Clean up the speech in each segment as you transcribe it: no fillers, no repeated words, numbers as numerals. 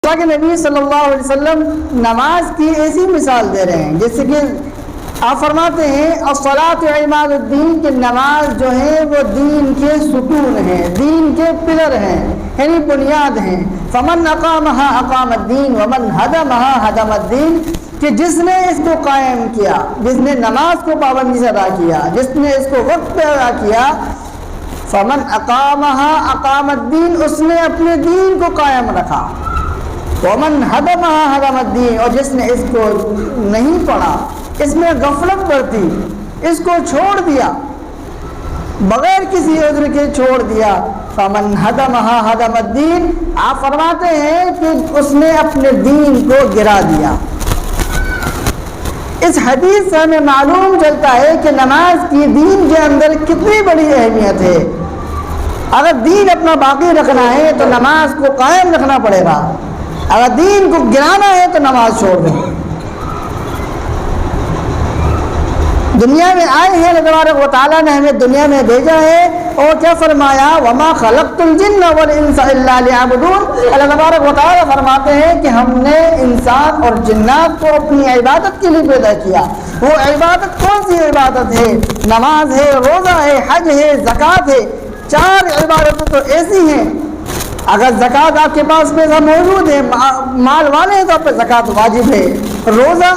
اللہ کے نبی صلی اللہ علیہ وسلم نماز کی ایسی مثال دے رہے ہیں جیسے کہ آپ فرماتے ہیں الصلاۃ عماد الدین کہ نماز جو ہے وہ دین کے ستون ہیں، دین کے پلر ہیں، یعنی بنیاد ہیں۔ فمن اقامہا اقام الدین ومن ہدمہا ہدم الدین کہ جس نے اس کو قائم کیا، جس نے نماز کو پابندی سے ادا کیا، جس نے اس کو وقت پہ ادا کیا، فمن اقامہا اقام الدین اس نے اپنے دین کو قائم رکھا، ومن ہدمہا ہدم الدین اور جس نے اس کو نہیں پڑھا، اس میں غفلت برتی، اس کو چھوڑ دیا، بغیر کسی عذر کے چھوڑ دیا، فمن ہدمہا ہدم الدین آپ فرماتے ہیں کہ اس نے اپنے دین کو گرا دیا۔ اس حدیث سے ہمیں معلوم چلتا ہے کہ نماز کی دین کے اندر کتنی بڑی اہمیت ہے۔ اگر دین اپنا باقی رکھنا ہے تو نماز کو قائم رکھنا پڑے گا، اگر دین کو گرانا ہے تو نماز چھوڑ دیں۔ دنیا میں آئے ہیں اللہ تبارک و تعالیٰ نے ہمیں دنیا میں بھیجا ہے اور کیا فرمایا وما خلقت الجن والانس الا ليعبدون۔ اللہ تبارک و تعالیٰ فرماتے ہیں کہ ہم نے انسان اور جنات کو اپنی عبادت کے لیے پیدا کیا۔ وہ عبادت کون سی عبادت ہے؟ نماز ہے، روزہ ہے، حج ہے، زکوٰۃ ہے۔ چار عبادتیں تو ایسی ہیں اگر زکوٰۃ آپ کے پاس پیسہ موجود ہے، مال والے ہیں تو آپ پہ زکوٰۃ واجب ہے۔ روزہ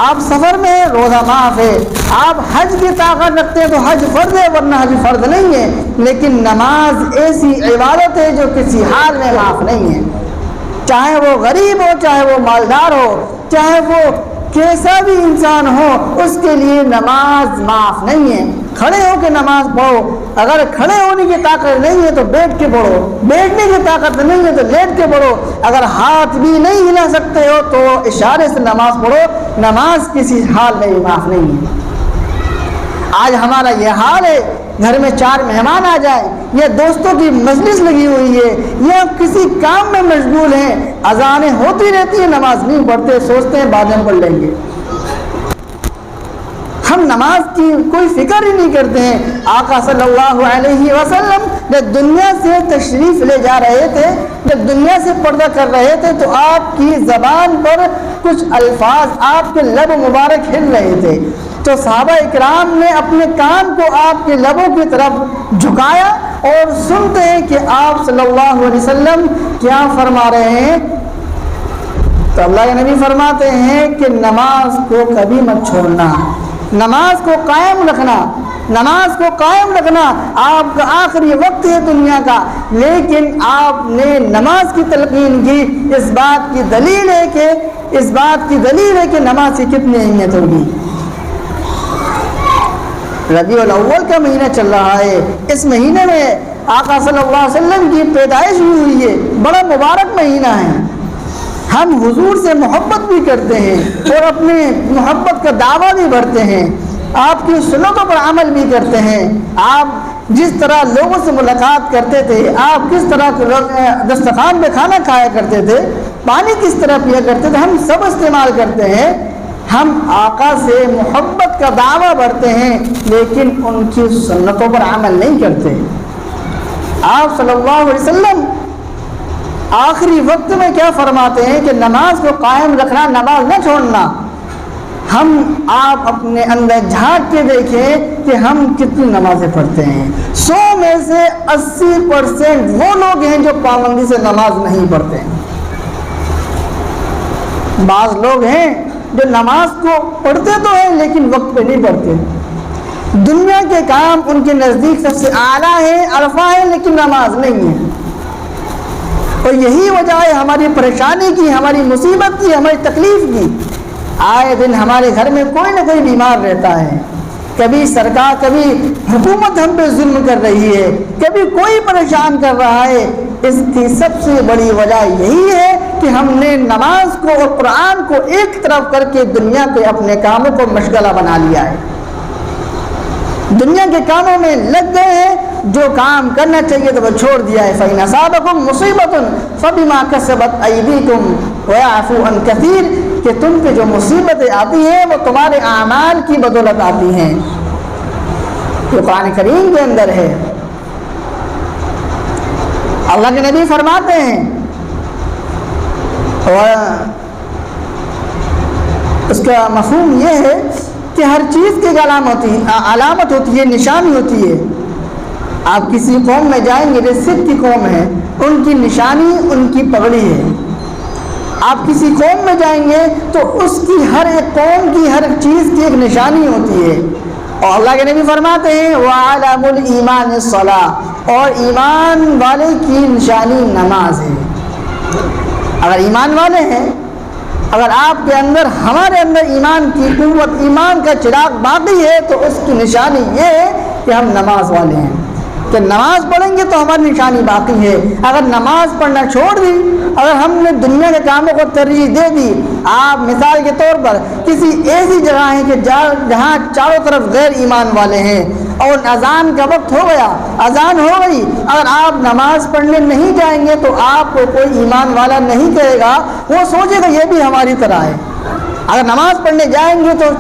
آپ سفر میں ہیں، روزہ معاف ہے۔ آپ حج کی طاقت رکھتے ہیں تو حج فرض ہے، ورنہ حج فرض نہیں ہے۔ لیکن نماز ایسی عبادت ہے جو کسی حال میں معاف نہیں ہے، چاہے وہ غریب ہو، چاہے وہ مالدار ہو، چاہے وہ کیسا بھی انسان ہو، اس کے لیے نماز معاف نہیں ہے۔ کھڑے ہو کے نماز پڑھو، اگر کھڑے ہونے کی طاقت نہیں ہے تو بیٹھ کے پڑھو، بیٹھنے کی طاقت نہیں ہے تو لیٹ کے پڑھو، اگر ہاتھ بھی نہیں ہلا سکتے ہو تو اشارے سے نماز پڑھو، نماز کسی حال میں بھی معاف نہیں ہے۔ آج ہمارا یہ حال ہے، گھر میں چار مہمان آ جائیں یا دوستوں کی مجلس لگی ہوئی ہے یا کسی کام میں مشغول ہیں، اذانیں ہوتی رہتی ہیں، نماز نہیں پڑھتے، سوچتے ہیں بعد میں پڑھ لیں گے۔ ہم نماز کی کوئی فکر ہی نہیں کرتے ہیں۔ آقا صلی اللہ علیہ وسلم جب دنیا سے تشریف لے جا رہے تھے، جب دنیا سے پردہ کر رہے تھے تو آپ کی زبان پر کچھ الفاظ، آپ کے لب مبارک ہل رہے تھے، تو صحابہ اکرام نے اپنے کان کو آپ کے لبوں کی طرف جھکایا اور سنتے ہیں کہ آپ صلی اللہ علیہ وسلم کیا فرما رہے ہیں۔ تو اللہ کے نبی فرماتے ہیں کہ نماز کو کبھی مت چھوڑنا، نماز کو قائم رکھنا، نماز کو قائم رکھنا آپ کا آخری وقت ہے دنیا کا، لیکن آپ نے نماز کی تلقین کی۔ اس بات کی دلیل ہے کہ نماز کی کتنی اہمیت ہوگی۔ ربیع الاول کا مہینہ چل رہا ہے، اس مہینے میں آقا صلی اللہ علیہ وسلم کی پیدائش ہوئی ہے، بڑا مبارک مہینہ ہے۔ ہم حضور سے محبت بھی کرتے ہیں اور اپنے محبت کا دعویٰ بھی بھرتے ہیں، آپ کی سنتوں پر عمل بھی کرتے ہیں۔ آپ جس طرح لوگوں سے ملاقات کرتے تھے، آپ کس طرح دسترخوان میں کھانا کھایا کرتے تھے، پانی کس طرح پیا کرتے تھے، ہم سب استعمال کرتے ہیں۔ ہم آقا سے محبت کا دعویٰ بھرتے ہیں لیکن ان کی سنتوں پر عمل نہیں کرتے۔ آپ صلی اللہ علیہ وسلم آخری وقت میں کیا فرماتے ہیں کہ نماز کو قائم رکھنا، نماز نہ چھوڑنا۔ آپ اپنے اندر جھانک کے دیکھیں کہ ہم کتنی نمازیں پڑھتے ہیں۔ 100 میں سے 80% وہ لوگ ہیں جو پابندی سے نماز نہیں پڑھتے۔ بعض لوگ ہیں جو نماز کو پڑھتے تو ہیں لیکن وقت پہ نہیں پڑھتے، دنیا کے کام ان کے نزدیک سب سے اعلیٰ ہے، الفا ہے، لیکن نماز نہیں ہے۔ اور یہی وجہ ہے ہماری پریشانی کی، ہماری مصیبت کی، ہماری تکلیف کی۔ آئے دن ہمارے گھر میں کوئی نہ کوئی بیمار رہتا ہے، کبھی سرکار، کبھی حکومت ہم پہ ظلم کر رہی ہے، کبھی کوئی پریشان کر رہا ہے۔ اس کی سب سے بڑی وجہ یہی ہے کہ ہم نے نماز کو اور قرآن کو ایک طرف کر کے دنیا کے اپنے کاموں کو مشغلہ بنا لیا ہے، دنیا کے کاموں میں لگ گئے ہیں، جو کام کرنا چاہیے تو وہ چھوڑ دیا ہے۔ فَإِنْ أَصَابَكُمْ مُصِيبَةٌ فَبِمَا كَسَبَتْ أَيْدِيكُمْ وَيَعْفُو عَنْ كَثِيرٍ کہ تم پہ جو مصیبتیں آتی ہیں وہ تمہارے اعمال کی بدولت آتی ہیں، یہ قرآن کریم کے اندر ہے۔ اللہ کے نبی فرماتے ہیں اور اس کا مفہوم یہ ہے کہ ہر چیز کی علامت ہوتی ہے، نشانی ہوتی ہے۔ آپ کسی قوم میں جائیں گے، جو سکھ کی قوم ہے، ان کی نشانی ان کی پگڑی ہے۔ آپ کسی قوم میں جائیں گے تو اس کی ہر ایک قوم کی ہر ایک چیز کی ایک نشانی ہوتی ہے۔ اور اللہ کے نبی فرماتے ہیں وَعَلَمُ الْإِيمَانِ الصَّلَاةِ، اور ایمان والے کی نشانی نماز ہے۔ اگر ایمان والے ہیں، اگر آپ کے اندر، ہمارے اندر ایمان کی قوت، ایمان کا چراغ باقی ہے، تو اس کی نشانی یہ ہے کہ ہم نماز والے ہیں، کہ نماز پڑھیں گے تو ہماری نشانی باقی ہے۔ اگر نماز پڑھنا چھوڑ دی، اگر ہم نے دنیا کے کاموں کو ترجیح دے دی، آپ مثال کے طور پر کسی ایسی جگہ ہیں کہ جہاں چاروں طرف غیر ایمان والے ہیں، اور اذان کا وقت ہو گیا، اذان ہو گئی، اگر آپ نماز پڑھنے نہیں جائیں گے تو آپ کو کوئی ایمان والا نہیں کہے گا، وہ سوچے گا یہ بھی ہماری طرح ہے۔ اگر نماز پڑھنے جائیں گے تو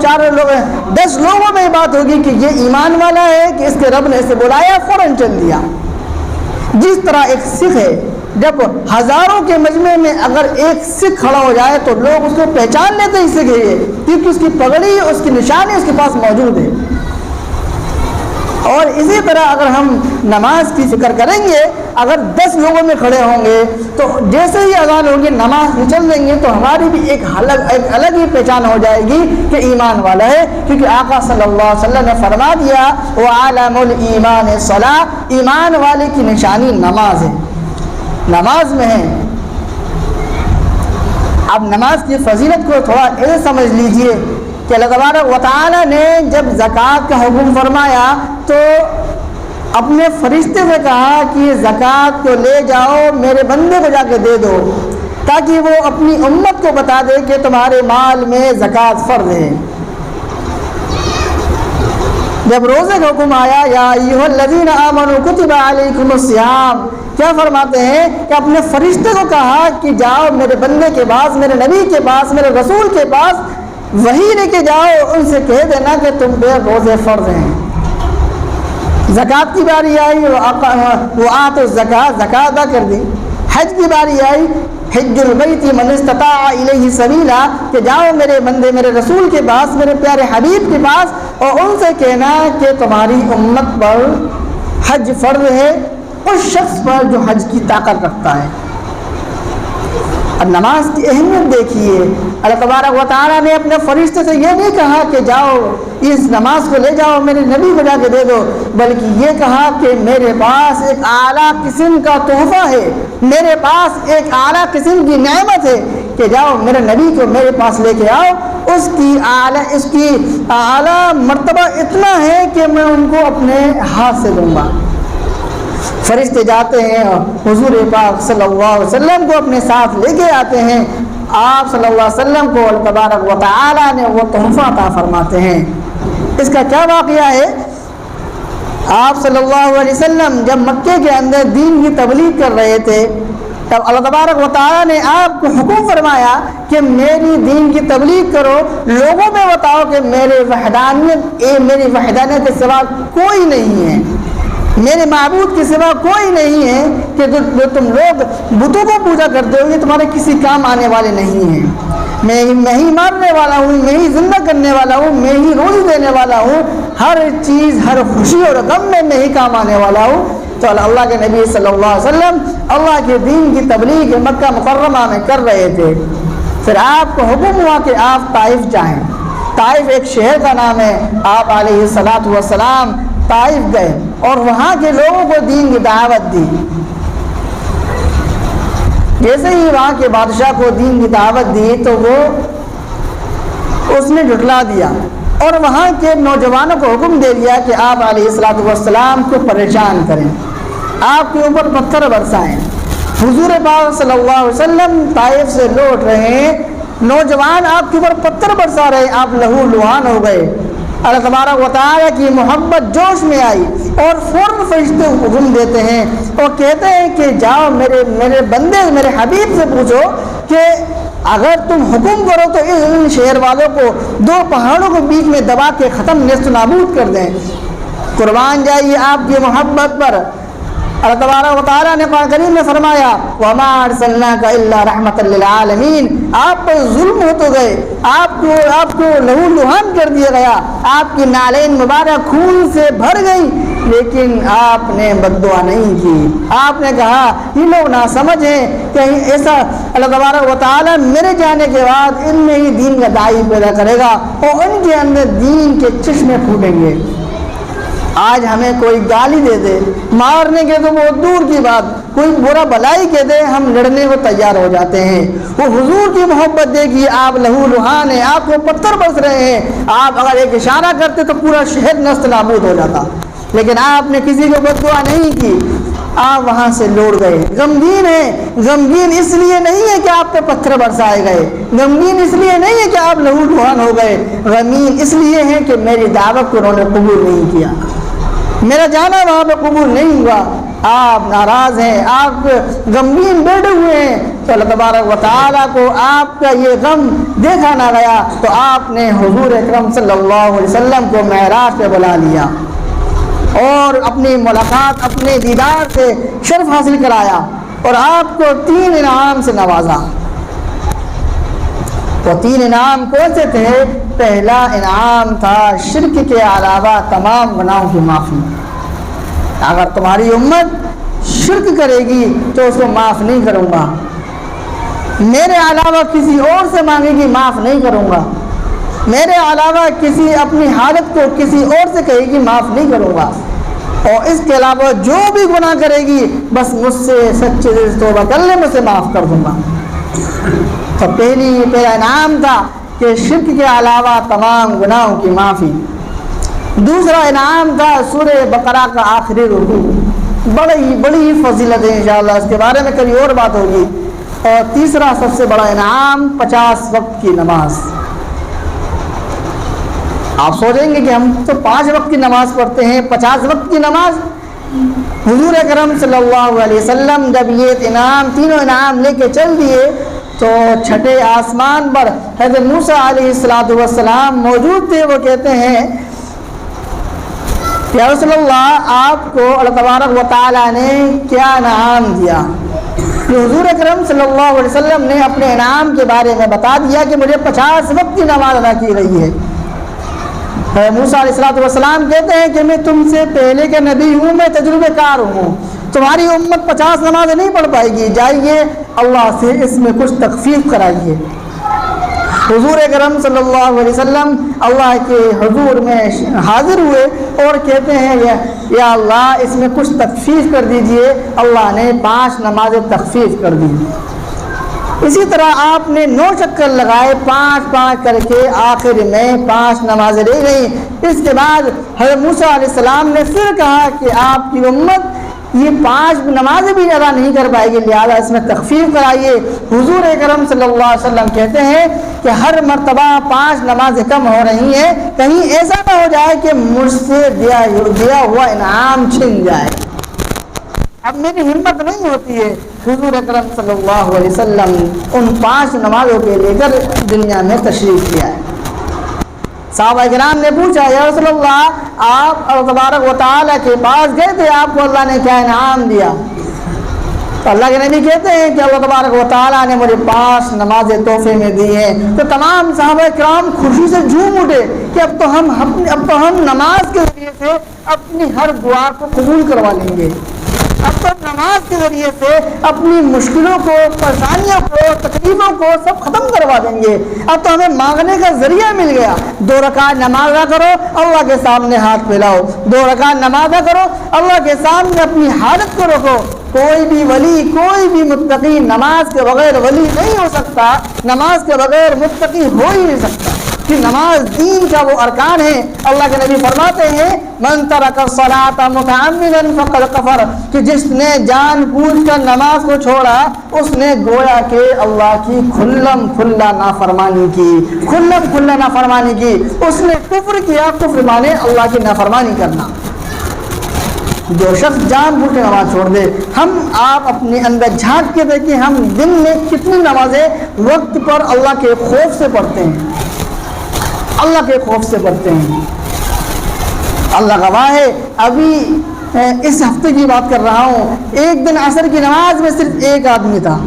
10 لوگوں میں یہ بات ہوگی کہ یہ ایمان والا ہے، کہ اس کے رب نے اسے بلایا فوراً چل دیا۔ جس طرح ایک سکھ ہے، جب ہزاروں کے مجمع میں اگر ایک سکھ کھڑا ہو جائے تو لوگ اس کو پہچان لیتے ہیں، سکھ ہے یہ، کیونکہ اس کی پگڑی، اس کی نشانی اس کے پاس موجود ہے۔ اور اسی طرح اگر ہم نماز کی فکر کریں گے، اگر 10 لوگوں میں کھڑے ہوں گے تو جیسے ہی اذان ہوگی نماز میں چل دیں گے تو ہماری بھی ایک الگ ہی پہچان ہو جائے گی کہ ایمان والا ہے، کیونکہ آقا صلی اللہ علیہ وسلم نے فرما دیا وَعَلَمُ الْإِيمَانِ الصَّلَاةِ، ایمان والے کی نشانی نماز ہے، نماز میں ہے۔ اب نماز کی فضیلت کو تھوڑا ایسے سمجھ لیجئے کہ اللہ تبارک و تعالی نے جب زکوٰۃ کا حکم فرمایا تو اپنے فرشتے سے کہا کہ یہ زکوٰۃ کو لے جاؤ، میرے بندے کو جا کے دے دو، تاکہ وہ اپنی امت کو بتا دے کہ تمہارے مال میں زکوٰۃ فرض ہے۔ جب روزے کا حکم آیا یا ایھا الذین آمنوا کتب علیکم الصیام، کیا فرماتے ہیں کہ اپنے فرشتے کو کہا کہ جاؤ میرے بندے کے پاس، میرے نبی کے پاس، میرے رسول کے پاس، وہی لے کے جاؤ، ان سے کہہ دینا کہ تم پہ روزے فرض ہیں۔ زکوٰۃ کی باری آئی، وہ آتوا الزکاۃ، زکوٰۃ ادا کر دی۔ حج کی باری آئی، حج البیت من استطاع الیہ سبیلا، کہ جاؤ میرے بندے، میرے رسول کے پاس، میرے پیارے حبیب کے پاس، اور ان سے کہنا کہ تمہاری امت پر حج فرض ہے، اس شخص پر جو حج کی طاقت رکھتا ہے۔ اب نماز کی اہمیت دیکھیے، اللہ تبارک و تعالیٰ نے اپنے فرشتے سے یہ نہیں کہا کہ جاؤ اس نماز کو لے جاؤ میرے نبی کو جا کے دے دو، بلکہ یہ کہا کہ میرے پاس ایک اعلیٰ قسم کا تحفہ ہے، میرے پاس ایک اعلیٰ قسم کی نعمت ہے کہ جاؤ میرے نبی کو میرے پاس لے کے آؤ، اس کی اعلیٰ مرتبہ اتنا ہے کہ میں ان کو اپنے ہاتھ سے دوں گا۔ فرشتے جاتے ہیں حضور پاک صلی اللہ علیہ وسلم کو اپنے ساتھ لے کے آتے ہیں، آپ صلی اللہ علیہ وسلم کو اللہ تبارک و تعالیٰ نے وہ تحفہ عطا فرماتے ہیں۔ اس کا کیا واقعہ ہے؟ آپ صلی اللہ علیہ وسلم جب مکے کے اندر دین کی تبلیغ کر رہے تھے، تب اللہ تبارک و تعالیٰ نے آپ کو حکم فرمایا کہ میری دین کی تبلیغ کرو، لوگوں میں بتاؤ کہ میری وحدانیت کے سوا کوئی نہیں ہے، میرے معبود کے سوا کوئی نہیں ہے، کہ جو تم لوگ بتوں کو پوجا کرتے ہو یہ تمہارے کسی کام آنے والے نہیں ہیں، میں ہی مارنے والا ہوں، میں ہی زندہ کرنے والا ہوں، میں ہی روزی دینے والا ہوں، ہر چیز، ہر خوشی اور غم میں ہی کام آنے والا ہوں۔ تو اللہ کے نبی صلی اللہ علیہ وسلم اللہ کے دین کی تبلیغ مکہ مکرمہ میں کر رہے تھے، پھر آپ کو حکم ہوا کہ آپ طائف جائیں۔ طائف ایک شہر کا نام ہے، آپ علیہ الصلاۃ والسلام طائف گئے اور وہاں کے لوگوں کو دین کی دعوت دی۔ جیسے ہی وہاں کے بادشاہ کو دین کی دعوت دی تو وہ اس نے جھٹلا دیا اور وہاں کے نوجوانوں کو حکم دے دیا کہ آپ علیہ الصلاۃ والسلام کو پریشان کریں، آپ کے اوپر پتھر برسائیں۔ حضور پاک صلی اللہ علیہ وسلم طائف سے لوٹ رہے ہیں، نوجوان آپ کے اوپر پتھر برسا رہے، آپ لہو لہان ہو گئے۔ اللہ تبارک و تعالیٰ کی محبت جوش میں آئی اور فوراً فرشتے حکم دیتے ہیں اور کہتے ہیں کہ جاؤ میرے بندے، میرے حبیب سے پوچھو کہ اگر تم حکم کرو تو ان شہر والوں کو 2 پہاڑوں کے بیچ میں دبا کے ختم نیست و نابود کر دیں۔ قربان جائیے آپ کی محبت پر، اللہ تبارک و تعالیٰ نے قرآن کریم میں فرمایا وَمَا أَرْسَلْنَاكَ إِلَّا رَحْمَةً لِّلْعَالَمِينَ، آپ پر ظلم ہو تو گئے، آپ کو لہو لہان کر دیا گیا، آپ کی نالین مبارک خون سے بھر گئی، لیکن آپ نے بد دعا نہیں کی۔ آپ نے کہا یہ لوگ ناسمجھ ہیں، کہیں ایسا اللہ تبارک و تعالیٰ میرے جانے کے بعد ان میں ہی دین کا داعی پیدا کرے گا اور ان کے اندر دین کے چشمے پھوٹیں گے۔ آج ہمیں کوئی گالی دے دے، مارنے کے تو بہت دور کی بات، کوئی برا بلائی کہہ دے ہم لڑنے کو تیار ہو جاتے ہیں۔ وہ حضور کی محبت دیکھیے، آپ لہو لہان ہیں، آپ کو پتھر برس رہے ہیں، آپ اگر ایک اشارہ کرتے تو پورا شہر نست نابود ہو جاتا، لیکن آپ نے کسی کو بد دعا نہیں کی، آپ وہاں سے لوٹ گئے۔ غمگین ہے، غمگین اس لیے نہیں ہے کہ آپ پہ پتھر برسائے گئے، غمگین اس لیے نہیں ہے کہ آپ لہو لہان ہو گئے، غمگین اس لیے ہے کہ میری دعوت کو انہوں نے قبول نہیں کیا، میرا جانا وہاں پہ قبول نہیں ہوا۔ آپ ناراض ہیں، آپ غمگین بیٹھے ہوئے ہیں، تو اللہ تبارک و تعالیٰ کو آپ کا یہ غم دیکھا نہ گیا، تو آپ نے حضور اکرم صلی اللہ علیہ وسلم کو معراج پہ بلا لیا اور اپنی ملاقات، اپنے دیدار سے شرف حاصل کرایا اور آپ کو 3 انعام سے نوازا۔ وہ 3 انعام کون سے تھے؟ پہلا انعام تھا شرک کے علاوہ تمام گناہوں کی معافی۔ اگر تمہاری امت شرک کرے گی تو اس کو معاف نہیں کروں گا، میرے علاوہ کسی اور سے مانگے گی معاف نہیں کروں گا، میرے علاوہ کسی اپنی حالت کو کسی اور سے کہے گی معاف نہیں کروں گا، اور اس کے علاوہ جو بھی گناہ کرے گی بس مجھ سے سچے دل سے توبہ کر لے، مجھ سے معاف کر دوں گا۔ تو پہلا انعام تھا کہ شرک کے علاوہ تمام گناہوں کی معافی۔ دوسرا انعام تھا سورہ بقرہ کا آخری رکوع، بڑی فضیلت ہے، انشاءاللہ اس کے بارے میں کبھی اور بات ہوگی۔ اور تیسرا سب سے بڑا انعام 50 وقت کی نماز۔ آپ سوچیں گے کہ ہم تو 5 وقت کی نماز پڑھتے ہیں، 50 وقت کی نماز؟ حضور اکرم صلی اللہ علیہ وسلم جب یہ تینوں انعام لے کے چل دیے تو چھٹے آسمان پر حضرت موسیٰ علیہ السلام موجود تھے۔ وہ کہتے ہیں یا رسول اللہ، آپ کو اللہ تبارک و تعالیٰ نے کیا انعام دیا؟ حضور اکرم صلی اللہ علیہ وسلم نے اپنے انعام کے بارے میں بتا دیا کہ مجھے 50 وقت کی نماز ادا کی گئی ہے۔ موسیٰ علیہ السلام کہتے ہیں کہ میں تم سے پہلے کے نبی ہوں، میں تجربے کار ہوں، تمہاری امت 50 نمازیں نہیں پڑھ پائے گی، جائیے اللہ سے اس میں کچھ تخفیف کرائیے۔ حضور اکرم صلی اللہ علیہ وسلم اللہ کے حضور میں حاضر ہوئے اور کہتے ہیں یا اللہ اس میں کچھ تخفیف کر دیجئے۔ اللہ نے 5 نمازیں تخفیف کر دی۔ اسی طرح آپ نے 9 چکر لگائے، 5 کر کے آخر میں 5 نمازیں رہ گئیں۔ اس کے بعد حضرت موسیٰ علیہ السلام نے پھر کہا کہ آپ کی امت یہ 5 نمازیں بھی ادا نہیں کر پائے گی، لہٰذا اس میں تخفیف کرائیے۔ حضور اکرم صلی اللہ علیہ وسلم کہتے ہیں کہ ہر مرتبہ 5 نمازیں کم ہو رہی ہیں، کہیں ایسا نہ ہو جائے کہ مجھ سے دیا ہوا انعام چھن جائے۔ اب میری ہمت نہیں ہوتی ہے، حضور اکرم صلی اللہ علیہ وسلم ان 5 نمازوں کے لے کر دنیا میں تشریف لے آئے۔ صحابہ کرام نے پوچھا یا رسول اللہ، آپ اللہ تبارک و تعالیٰ کے پاس گئے تھے، آپ کو اللہ نے کیا انعام دیا؟ تو اللہ کے نبی کہتے ہیں کہ اللہ تبارک و تعالیٰ نے مجھے 5 نمازیں تحفے میں دی ہیں۔ تو تمام صحابہ کرام خوشی سے جھوم اٹھے کہ اب تو ہم نماز کے ذریعے سے اپنی ہر دعا کو قبول کروا لیں گے، اب تو نماز کے ذریعے سے اپنی مشکلوں کو، پریشانیوں کو، تکلیفوں کو سب ختم کروا دیں گے، اب تو ہمیں مانگنے کا ذریعہ مل گیا۔ 2 رکعت نماز ادا کرو، اللہ کے سامنے ہاتھ پھیلاؤ، 2 رکعت نماز ادا کرو، اللہ کے سامنے اپنی حالت کو رکھو۔ کوئی بھی ولی، کوئی بھی متقی نماز کے بغیر ولی نہیں ہو سکتا، نماز کے بغیر متقی ہو ہی نہیں سکتا، کہ نماز دین کا وہ ارکان ہے۔ اللہ کے نبی فرماتے ہیں من ترک الصلاۃ متعمدا فقد کفر، کہ جس نے جان بوجھ کر نماز کو چھوڑا اس نے گویا کہ اللہ کی کھلم کھلا نافرمانی کی، اس نے کفر کیا۔ کفر مانے اللہ کی نافرمانی کرنا۔ جو شخص جان بوجھ کر نماز چھوڑ دے، آپ اپنے اندر جھانک کے دیکھیں ہم دن میں کتنی نمازیں وقت پر اللہ کے خوف سے پڑھتے ہیں، اللہ کے خوف سے پڑھتے ہیں۔ اللہ گواہ ہے، ابھی اس ہفتے کی بات کر رہا ہوں، ایک دن عصر کی نماز میں صرف ایک آدمی تھا،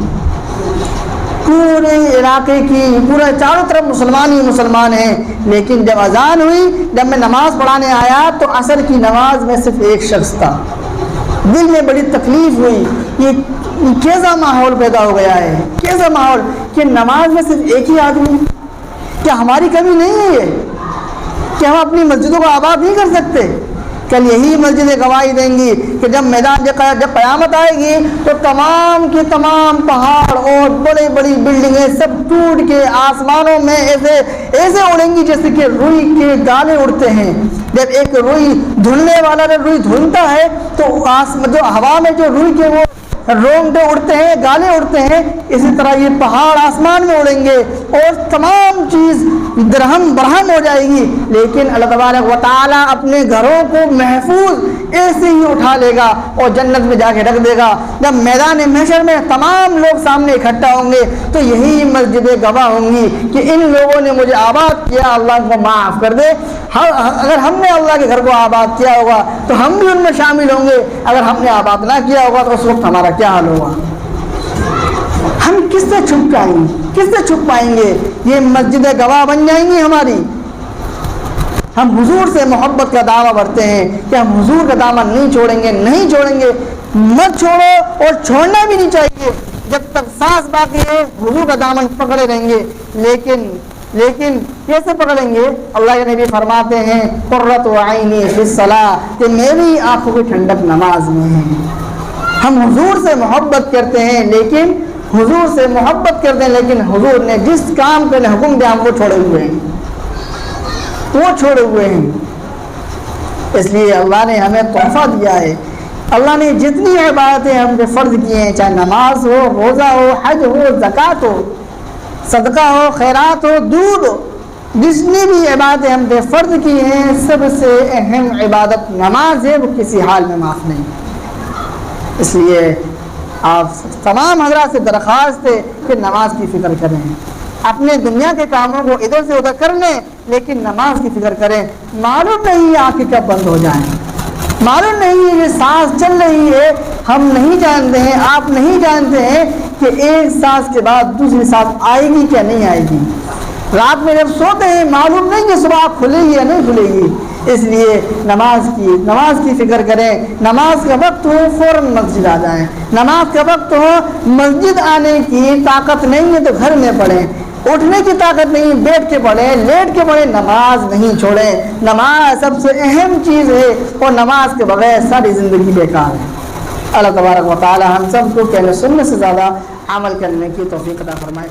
پورے علاقے کی، پورے چاروں طرف مسلمان ہی مسلمان ہیں، لیکن جب اذان ہوئی، جب میں نماز پڑھانے آیا تو عصر کی نماز میں صرف ایک شخص تھا۔ دل میں بڑی تکلیف ہوئی، یہ کیسا ماحول پیدا ہو گیا ہے، کیسا ماحول کہ نماز میں صرف ایک ہی آدمی۔ کیا ہماری کمی نہیں ہے یہ کہ ہم اپنی مسجدوں کو آباد نہیں کر سکتے؟ کل یہی مسجدیں گواہی دیں گی کہ جب قیامت آئے گی تو تمام کے تمام پہاڑ اور بڑی بڑی بلڈنگیں سب ٹوٹ کے آسمانوں میں ایسے اڑیں گی جیسے کہ روئی کے گالے اڑتے ہیں۔ جب ایک روئی دھلنے والا جب روئی دھلتا ہے تو جو ہوا میں جو روئی کے وہ رونگٹے اڑتے ہیں، گالے اڑتے ہیں، اسی طرح یہ پہاڑ آسمان میں اڑیں گے اور تمام چیز درہم برہم ہو جائے گی، لیکن اللہ تبارک و تعالیٰ اپنے گھروں کو محفوظ ایسے ہی اٹھا لے گا اور جنت میں جا کے رکھ دے گا۔ جب میدان محشر میں تمام لوگ سامنے اکٹھا ہوں گے تو یہی مسجدیں گواہ ہوں گی کہ ان لوگوں نے مجھے آباد کیا، اللہ کو معاف کر دے۔ اگر ہم نے اللہ کے گھر کو آباد کیا ہوگا تو ہم بھی ان میں شامل ہوں گے، اگر ہم نے آباد نہ کیا ہوگا تو اس وقت ہمارا کیا حال ہوگا؟ ہم کس سے چھپ جائیں گے، کس سے چھپ پائیں گے؟ یہ مسجدیں گواہ بن جائیں گی ہماری۔ ہم حضور سے محبت کا دعویٰ بھرتے ہیں کہ ہم حضور کا دامن نہیں چھوڑیں گے، نہیں چھوڑیں گے، مت چھوڑو اور چھوڑنا بھی نہیں چاہیے۔ جب تک سانس باقی ہے حضور کا دامن پکڑے رہیں گے، لیکن کیسے پکڑیں گے؟ اللہ کے نبی فرماتے ہیں قرۃ عینی فی الصلاۃ، کہ میری آنکھوں کی ٹھنڈک نماز میں ہے۔ ہم حضور سے محبت کرتے ہیں لیکن حضور نے جس کام کے حکم دیا ہم وہ چھوڑے ہوئے ہیں۔ اس لیے اللہ نے ہمیں تحفہ دیا ہے، اللہ نے جتنی عبادتیں ہم پہ فرض کی ہیں، چاہے نماز ہو، روزہ ہو، حج ہو، زکوٰۃ ہو، صدقہ ہو، خیرات ہو، درود ہو، جتنی بھی عبادتیں ہم پہ فرض کی ہیں، سب سے اہم عبادت نماز ہے، وہ کسی حال میں معاف نہیں۔ اس لیے آپ تمام حضرات سے درخواست ہے کہ نماز کی فکر کریں، اپنے دنیا کے کاموں کو ادھر سے ادھر کر لیں لیکن نماز کی فکر کریں۔ معلوم نہیں آنکھیں کب بند ہو جائیں، معلوم نہیں یہ سانس چل رہی ہے، ہم نہیں جانتے ہیں، آپ نہیں جانتے ہیں کہ ایک سانس کے بعد دوسری سانس آئے گی کیا نہیں آئے گی۔ رات میں جب سوتے ہیں معلوم نہیں کہ صبح کھلے گی یا نہیں کھلے گی۔ اس لیے نماز کی فکر کریں، نماز کا وقت ہو فوراً مسجد آ جائیں، نماز کا وقت ہو مسجد آنے کی طاقت نہیں ہے تو گھر میں پڑھیں، اٹھنے کی طاقت نہیں بیٹھ کے پڑھیں، لیٹ کے پڑھیں، نماز نہیں چھوڑیں۔ نماز سب سے اہم چیز ہے اور نماز کے بغیر ساری زندگی بیکار ہے۔ اللہ تبارک و تعالی ہم سب کو کہنے سننے سے زیادہ عمل کرنے کی توفیق عطا فرمائے۔